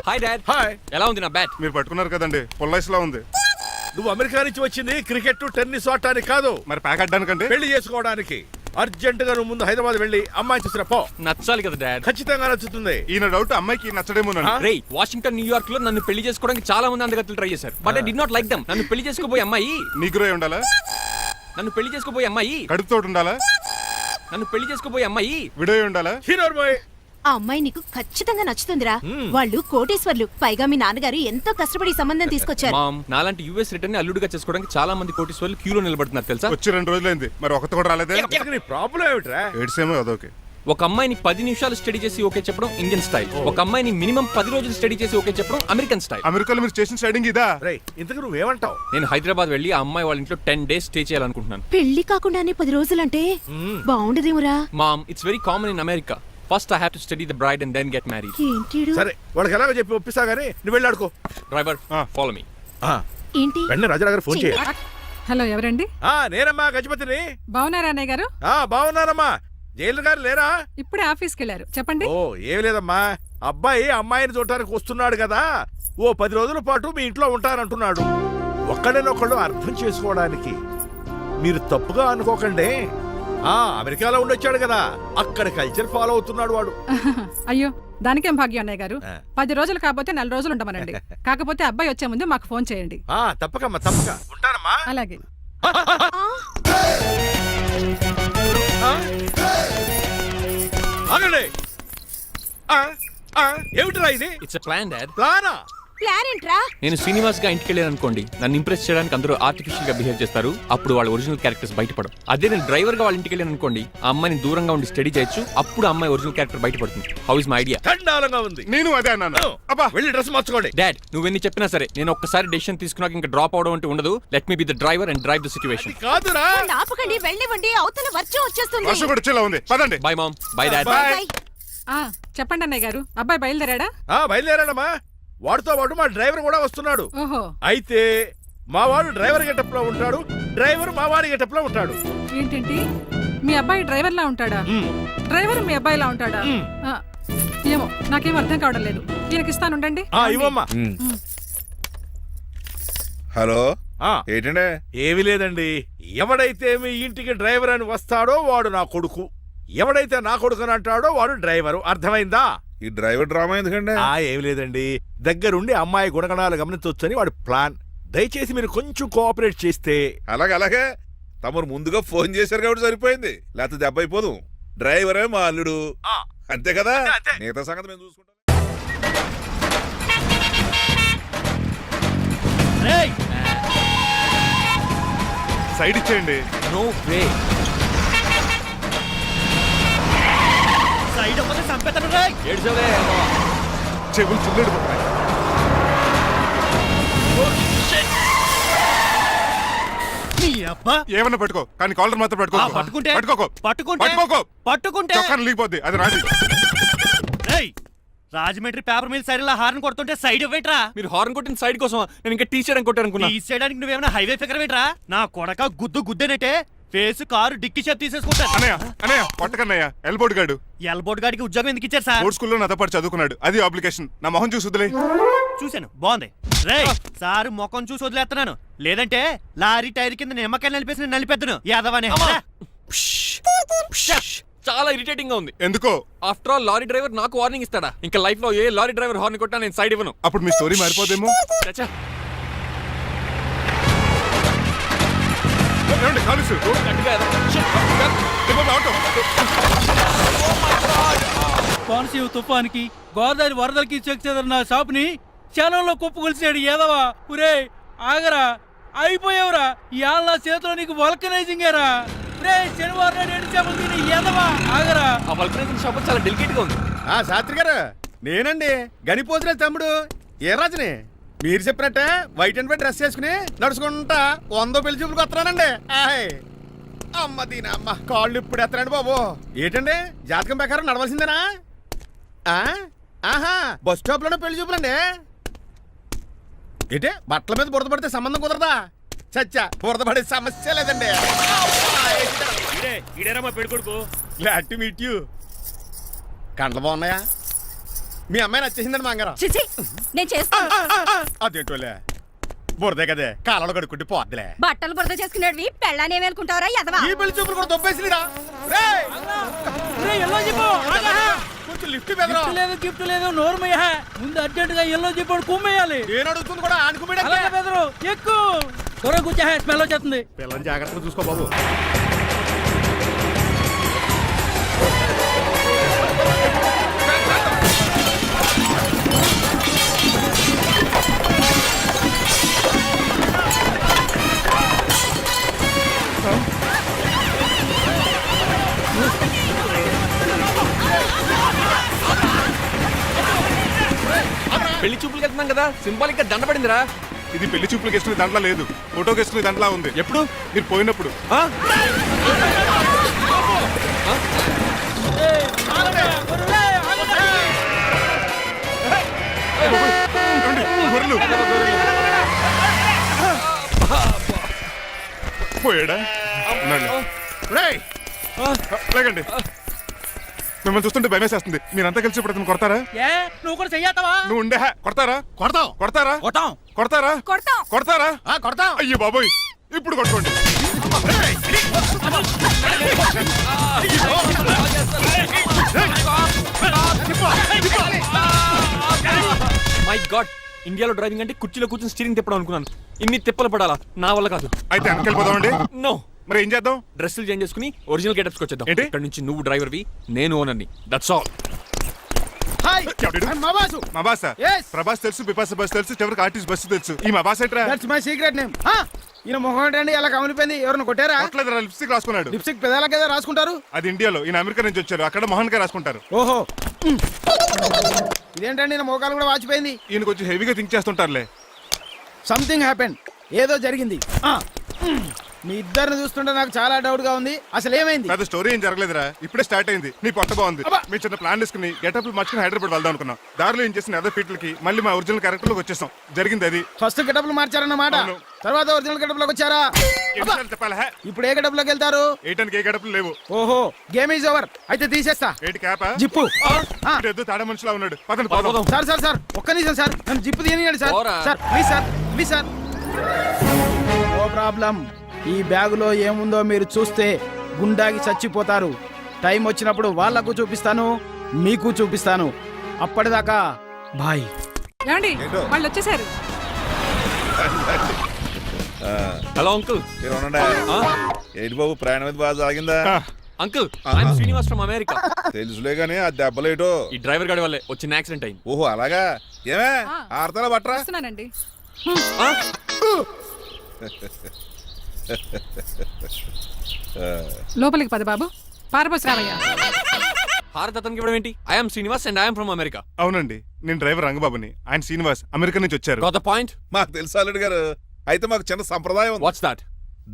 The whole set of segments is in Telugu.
Hi dad. హాయ్. ఎలా ఉంది నా బ్యాట్? మీరు పట్టుకున్నారు కదండి పొల్లైస్లా ఉంది. నువ్వు అమెరికా నుంచి వచ్చింది క్రికెట్ టెన్నిస్ ఆడటానికి కాదు, మరి ప్యాక్ అడ్డానికండి. పెళ్లి చేసుకోవడానికి. అర్జెంట్ గా నువ్వు ముందు హైదరాబాద్ వెళ్ళి అమ్మాయి చూసిరా పో. నచ్చాలి కదా డాడ్. ఖచ్చితంగా నచ్చుతుంది. ఈయన డౌట్ అమ్మాయికి నచ్చడేమోనండి. రే వాషింగ్టన్ న్యూయార్క్ లో నన్ను పెళ్లి చేసుకోవడానికి చాలా మంది అందగత్తలు ట్రై చేశారు, but I did not like them. నన్ను పెళ్లి చేసుకోబోయే అమ్మాయి నీగురై ఉండాలా? నన్ను పెళ్లి చేసుకోబోయే అమ్మాయి కడుపుతోటి ఉండాలా? నన్ను పెళ్లి చేసుకోబోయే అమ్మాయి విడోయి ఉండాలా? హీరోర్ బాయ్. ఆ అమ్మాయి నీకు ఖచ్చితంగా నచ్చుతుందిరా. వాళ్ళు కోటీశ్వర్లు, పైగా మీ నాన్నగారు ఎంతో కష్టపడి ఈ సంబంధం తీసుకొచ్చారు. మామ్, నాలాంటి యుఎస్ రిటర్న్ ని అల్లుడిగా చేసుకోవడానికి చాలా మంది కోటీశ్వర్లు క్యూలో నిలబడుతున్నారు తెలుసా? వచ్చి 2 రోజులైంది, మరి ఒకటి కూడా రాలేదే. నీ ప్రాబ్లం ఏమిట్రా? ఏడ్సేమో అదొకే. ఒక అమ్మాయిని 10 నిమిషాలు స్టడీ చేసి ఓకే చెప్పడం ఇండియన్ స్టైల్. ఒక అమ్మాయిని మినిమం 10 రోజులు స్టడీ చేసి ఓకే చెప్పడం అమెరికన్ స్టైల్. అమెరికాలో మీరు చేసిన స్టైడింగ్ ఇదా? రేయ్, ఇంతకు నువ్వేమంటావు? నేను హైదరాబాద్ వెళ్ళి ఆ అమ్మాయి వాళ్ళ ఇంట్లో 10 days స్టే చేయాలనుకుంటున్నాను. పెళ్లి కాకుండానే 10 రోజులంటే బాగుండదేమురా? Mom, it's very common in America. First I have to study the bride and then get married. ఏంటిడు? సరే, వాళ్ళకి ఎలాగో చెప్పి ఒప్పిస్తా గానీ నువ్వు వెళ్ళి ఆడుకో. Driver follow me. ఏంటి? వెంటనే రాజాగారు ఫోన్ చేయ. హలో, ఎవరండి? నేనమ్మా గజపతిని. బాగున్నారా అన్నయ్య గారు? బాగున్నానమ్మా. జైలు గారు లేరా? ఇప్పుడే ఆఫీస్కి వెళ్ళారు. చెప్పండి. ఓ ఏం లేదమ్మా, అబ్బాయి అమ్మాయిని చూడటానికి వస్తున్నాడు కదా, ఓ 10 రోజుల పాటు మీ ఇంట్లో ఉంటానంటున్నాడు. ఒక్కడనొక్కడు అర్థం చేసుకోవడానికి మీరు తప్పుగా అనుకోకండి. అమెరికాలో ఉండొచ్చాడు కదా, అక్కడ కల్చర్ ఫాలో అవుతున్నాడు వాడు. అయ్యో, దానికేం భాగ్యం అన్నయ్య గారు. 10 రోజులు కాకపోతే 4 రోజులు ఉండమనండి. కాకపోతే అబ్బాయి వచ్చే ముందు మాకు ఫోన్ చేయండి. తప్పకమ్మా, తప్పక ఉంటానమ్మా. అలాగే. ఆగండి. ఏమిటిరా ఇది? It's a plan dad. ప్లానా? ప్లాన్ ఏంట్రా? నేను శ్రీనివాస్ గా ఇంటికి వెళ్ళాను అనుకోండి, నన్ను ఇంప్రెస్ చేయడానికి అందరూ ఆర్టిఫిషియల్ గా బిహేవ్ చేస్తారు. అప్పుడు వాళ్ళ ఒరిజినల్ క్యారెక్టర్స్ బయటపడవు. అదే నేను డ్రైవర్ గా వాళ్ళ ఇంటికి వెళ్ళాను అనుకోండి, ఆ అమ్మాయిని దూరంగా ఉండి స్టడీ చేయొచ్చు. అప్పుడు అమ్మాయి ఒరిజినల్ క్యారెక్టర్ బయటపడుతుంది. How is my idea? చండాలంగా ఉంది. నేను అదే అన్నాను. అబ్బా, వెళ్ళి డ్రెస్ మార్చుకోండి. డాడ్, నువ్వెన్ని చెప్పినా సరే నేను ఒక్కసారి డెసిషన్ తీసుకున్నాక ఇంకా డ్రాప్ అవడం అంటే ఉండదు. Let me be the driver and drive the situation. కాదురా, ఆపకండి, వెళ్ళివ్వండి. అవతల వర్షం వచ్చేస్తుంది. వర్షం కూడా వచ్చేలా ఉంది, పదండి. Bye mom. Bye dad. Bye. చెప్పండి అన్నయ్య గారు, అబ్బాయి బయలుదేరాడా? బయలుదేరాడమ్మా. వాడితో పాటు మా డ్రైవర్ కూడా వస్తున్నాడు. ఓహో. అయితే మా వాడు డ్రైవర్ గెటప్ లో ఉంటాడు, డ్రైవర్ మా వాడి గెటప్ లో ఉంటాడు. ఏంటంటి, మీ అబ్బాయి డ్రైవర్ లా ఉంటాడా? డ్రైవర్ మీ అబ్బాయిలా ఉంటాడా? ఏమో, నాకేం అర్థం కావడం లేదు. ఈయనకి ఇస్తాను, ఉండండి. ఇవ్వమ్మా. హలో, ఏంటంటే? ఏమీ లేదండి, ఎవడైతే మీ ఇంటికి డ్రైవర్ అని వస్తాడో వాడు నా కొడుకు, ఎవడైతే నా కొడుకు అని అంటాడో వాడు డ్రైవరు. అర్థమైందా? ఈ డ్రైవర్ డ్రామా ఎందుకంటే? ఏమి లేదండి, దగ్గరుండి అమ్మాయి గుణగణాలు గమనించొచ్చని వాడి ప్లాన్. దయచేసి మీరు కొంచెం కోఆపరేట్ చేస్తే. అలాగే తమరు ముందుగా ఫోన్ చేశారు కాబట్టి సరిపోయింది, లేకపోతే దెబ్బ అయిపోదు. డ్రైవరే మా అల్లుడు, అంతే కదా? మిగతా సంగతి మేము చూసుకుంటాం. సైడ్ ఇచ్చేయండి. No way. సైడ్ అవ్వలే, చంపేతాను రే. ఏడ్చవే. చెవులు చిల్లుడు. నీ అబ్బా. ఏమన్నా పట్టుకో, కానీ కాలర్ మాత్రం పట్టుకో. పట్టుకుంటే పట్టుకోకో. పట్టుకుంటే చొక్కాను లీగిపోద్ది, అది రాదు. రేయ్, రాజమండ్రి పేపర్ మిల్ సైడ్ లా హార్న్ కొడుతుంటే సైడ్ ఇవ్వేట్రా? మీరు హార్న్ కొట్టిన సైడ్ కోసం నేను ఇంకా టీచర్ అని కొట్టారనుకున్నా. ఈ చేయడానికి నువ్వేమైనా హైవే ఫిగర్ వేట్రా? నా కొడక గుద్దేనట్టే ఫేస్ కారు డిక్కి షేప్ తీసేసుకుంటాను. అన్నయ్య పట్టకన్నయ్య, ఎల్బోర్డ్ గాడు. ఎల్బోర్డ్ గాడికి ఉద్యోగం ఎందుకు ఇచ్చారు సార్? బోర్డ్ స్కూల్లో నాతో పాటు చదువుకున్నాడు, అది అప్లికేషన్. నా మొహం చూసి వదిలే. చూశాను, బాగుంది. రే, సారు ముఖం చూసి వదిలేస్తున్నాను, లేదంటే లారీ టైర్ కింద నిమ్మకాయలు నలిపేసి నలిపేద్దును యాదవనే. చాలా ఇరిటేటింగ్ గా ఉంది. ఎందుకో? ఆఫ్టర్ ఆల్ లారీ డ్రైవర్ నాకు వార్నింగ్ ఇస్తాడా? ఇంకా లైఫ్ లో ఏ లారీ డ్రైవర్ హార్న్ కొట్టా నేను సైడ్ ఇవ్వను. అప్పుడు మీ స్టోరీ మారిపోదేమో. చచ్చా. కోనసీమ తుఫానికి, గోదావరి వరదలకి చెక్ చెదరిన షాపుని క్షణంలో కుప్పకొలిసాడు ఏదవా. ఒరే ఆగరా, అయిపోయావురా. ఇవాళ నా చేతిలో నీకు వల్కనైజింగ్ ఏరా. రే, శనివారం నాడు ఎండు చేపలు తిని ఏదవా, ఆగరా. ఆ వల్కనైజింగ్ షాప్ చాలా డెలికేట్ గా ఉంది. శాస్త్రి గారు, నేనండి గనిపోతున్న తమ్ముడు ఏ రాజుని. మీరు చెప్పినట్టే వైట్ అండ్ వైట్ డ్రెస్ వేసుకుని నడుచుకుంటా 100 పెళ్లి చూపులకు వస్తున్నానండి. అమ్మ దీని అమ్మ, కాళ్ళు ఇప్పుడు ఎత్తరండి బాబు. ఏంటండి, జాతకం ప్రకారం నడవలసిందేనా? బస్ స్టాప్ లోనే పెళ్లి చూపులండి. ఏంటే, బట్టల మీద బురద పడితే సంబంధం కుదరదా? చచ్చా, బురద పడే సమస్య లేదండి. మా పెళ్ళికొడుకు. Glad to meet you. కండ్లు బాగున్నాయా? మీ అమ్మాయి నచ్చేసిందండి మంగారం. చిచి నేను చేస్తాను. అదేంటోలే బురదే కదే కాలంలో కడుక్కుంటే పోద్దులే. బట్టలు బురద చేసుకునేవి పెళ్ళాన్ని ఏమనుకుంటావరా ఎదవా? ఈ పెళ్లి చూపులు కూడా దొబ్బేసిరా. రేయ్! ఎల్లో చెప్పు కొంచెం లిఫ్ట్ బెదరా. లేదు గిఫ్ట్ లేదు నోర్మయ్య ముందు అర్జెంట్ గా ఎల్లో చెప్పు కుమ్మేయాలి. నేను అడుగుతుంది కూడా ఆనుకుమేడ. అలాగే బెదరు ఎక్కువ త్వరగా కూర్చో స్మెల్ వచ్చేస్తుంది. పిల్లని జాగ్రత్తగా చూసుకో బాబు. పెళ్లి చూపులకి వెళ్తున్నాం కదా సింబాలిక్ గా దండ పడిందిరా. ఇది పెళ్లి చూపులకు వేసుకునే దాంట్లో లేదు, ఫోటోకి వేసుకునే దాంట్లో ఉంది. ఎప్పుడు? మీరు పోయినప్పుడు. ఆ? ఏమండి? గొర్రెలు. పోయాడా? ఉన్నాడు. రేయ్! లేకండి, మిమ్మల్ని చూస్తుంటే భయమేసేస్తుంది. మీరంతా కలిసి ఇప్పుడు అతను కొడతారా? ఏ నువ్వు కూడా చెయ్యతావా? నువ్వు ఉండే కొడతారా? కొడతాం కొడతారా? కొట్టాం కొడతారా? కొడతాం. కొడతారా? కొడతాం. అయ్యో బాబోయ్, ఇప్పుడు కొట్టుకోండి. మై గాడ్, ఇండియాలో డ్రైవింగ్ అంటే కుర్చీలో కూర్చొని స్టీరింగ్ తిప్పడం అనుకున్నాను. ఇన్ని తిప్పలు పడాలా? నా వల్ల కాదు. అయితే వెనకెళ్ళిపోదామండి. నో, మరి ఏం చేద్దాం? డ్రెస్సులు చేంజ్ చేసుకుని ఒరిజినల్ గెటప్స్ వచ్చేద్దాం. ఏంటి? ఇక్కడ నుంచి నువ్వు డ్రైవర్వి, నేను ఓనర్ని. That's all. హాయ్ ఎవడు? మా బాసు. మా బాస. Yes. ప్రభాస్ తెలుసు, బిపాస బస్ తెలుసు, చివరికి ఆర్టిస్ట్ బస్సు తెలుసు. ఈ మా బాస్ ఏంట్రా? That's my secret name. ఈయన మొహం ఏంటండి ఎలా కమిలిపోయింది? ఎవరిని కొట్టారా? కొట్టలేదురా, లిప్స్టిక్ రాసుకున్నాడు. లిప్స్టిక్ పెదాల కదా రాసుకుంటారు. అది ఇండియాలో, ఈయన అమెరికా నుంచి వచ్చారు. అక్కడ మోహన్ గారు రాసుకుంటారు. ఓహో, ఇదేంటండి నా మోకాలు కూడా వాచిపోయింది. ఈయన కొంచెం హెవీగా థింక్ చేస్తుంటారులే. సంథింగ్ హ్యాపెన్, ఏదో జరిగింది. మీ ఇద్దరిని చూస్తుంటే నాకు చాలా డౌట్ గా ఉంది. అసలు ఏమైంది? పెద్ద స్టోరీ ఏం జరగలేదురా, ఇప్పుడే స్టార్ట్ అయింది. నీ పొట్ట బాగుంది. అబ్బా. మేము చిన్న ప్లాన్ తీసుకుని గెటప్ మార్చుకుని హైదరాబాద్ వెళ్దాం అనుకున్నాం. దారిలో ఏం చేసిన అదే ఫీట్లకి మళ్ళీ మా ఒరిజినల్ క్యారెక్టర్ లోకి వచ్చేసాం. జరిగింది అది. ఫస్ట్ గెటప్లు మార్చారన్నమాట. అవును. తర్వాత ఒరిజినల్ గెటప్ లోకి వచ్చారా? ఎన్నిసార్లు చెప్పాలా? ఇప్పుడు ఏ గెటప్ లోకి వెళ్తారు? ఏటానికి ఏ గడపలు లేవు. ఓహో, గేమ్ ఈజ్ ఓవర్. అయితే తీసేస్తా ఏటి క్యాపా? జిప్పు. ఎద్దు తాడ మనిషిలా ఉన్నాడు. పదండి పోదాం. పోదాం. సార్ సార్ సార్ ఒక్క నిమిషం సార్, నన్ను జిప్పు తీయనియండి సార్. పోరా. Sir please sir, please sir. No problem. ఈ బ్యాగులో ఏముందో మీరు చూస్తే గుండాకి చచ్చిపోతారు. టైం వచ్చినప్పుడు వాళ్లకు చూపిస్తాను, మీకు చూపిస్తాను. అప్పటిదాకా బాయ్. ఏమండి ఏంటో? వాళ్ళు వచ్చేసారు. Hello uncle. మీరు ఉండండి. ఏంటి బాబు, ప్రయాణం అయితే బాగా సాగిందా? Uncle, I'm Srinivas from America. తెలుసులే గానీ ఆ దెబ్బలేటో. ఈ డ్రైవర్ గాడి వల్లే వచ్చిన యాక్సిడెంట్ అయింది. ఓహో అలాగా. ఏమే ఆ. ఆడతారా బట్రా? వస్తున్నానండి. ఆ? లోపలికి పద బాబు. పారబోసి రావయ్యా. భారత్ అతనికి ఇవ్వడం ఏంటి? I'm Srinivas and I'm from America. అవునండి, నేను డ్రైవర్ రంగబాబుని. ఆయన శ్రీనివాస్ అమెరికా నుంచి వచ్చారు. Got the point? మాకు తెలుసు అల్లుడు గారు. అయితే మాకు చిన్న సంప్రదాయం ఉంది. What's that?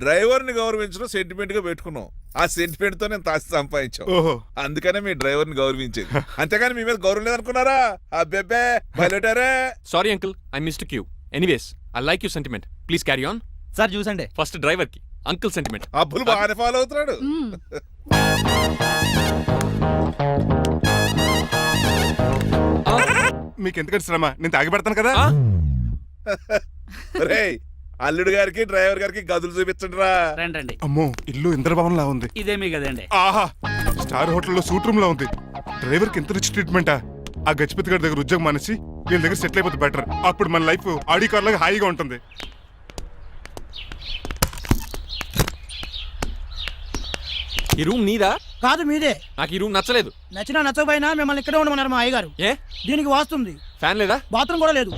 డ్రైవర్ ని గౌరవించడం సెంటిమెంట్ గా పెట్టుకున్నాం. ఆ సెంటిమెంట్ తో నేను తాసి సంపాదించాం. ఓహో, అందుకనే మీ డ్రైవర్ ని గౌరవించేది. అంతేగాని మీ మీద గౌరవం లేదనుకున్నారా? అబ్బెబ్బే బయలుటారే. Sorry uncle, I mistake you. Anyways, I like you sentiment. Please carry on. Sir చూసండి. ఫస్ట్ డ్రైవర్ కి అంకుల్ సెంటిమెంట్. అబ్బులు బాగానే ఫాలో అవుతున్నాడు. మ్మ్. మీకు ఎందుకంటే శ్రమ, నేను తాగి పెడతాను కదా. రేయ్, అల్లుడు గారికి డ్రైవర్ గారికి గదులు చూపించండి రా. రండి అమ్మో, ఇల్లు ఇంద్రభవన్ లా ఉంది. ఇదేమీ కదండి. ఆహా, స్టార్ హోటల్లో సూట్ రూమ్ లా ఉంది. డ్రైవర్ కి ఎంత రిచ్ ట్రీట్మెంటా. ఆ గజపతి గారి దగ్గర ఉద్యోగం మానేసి వీళ్ళ దగ్గర సెటిల్ అయిపోతే బెటర్. అప్పుడు మన లైఫ్ ఆడి కార్ లాగా హాయిగా ఉంటుంది. ఈ రూమ్ నీదా? కాదు మీదే. నాకు ఈ రూమ్ నచ్చలేదు. నచ్చినా నచ్చకపోయినా మిమ్మల్ని ఇక్కడే ఉండమన్నారు మా అయ్యగారు. ఏ దీనికి వాస్తుంది. ఫ్యాన్ లేదా? బాత్రూమ్ కూడా లేదు.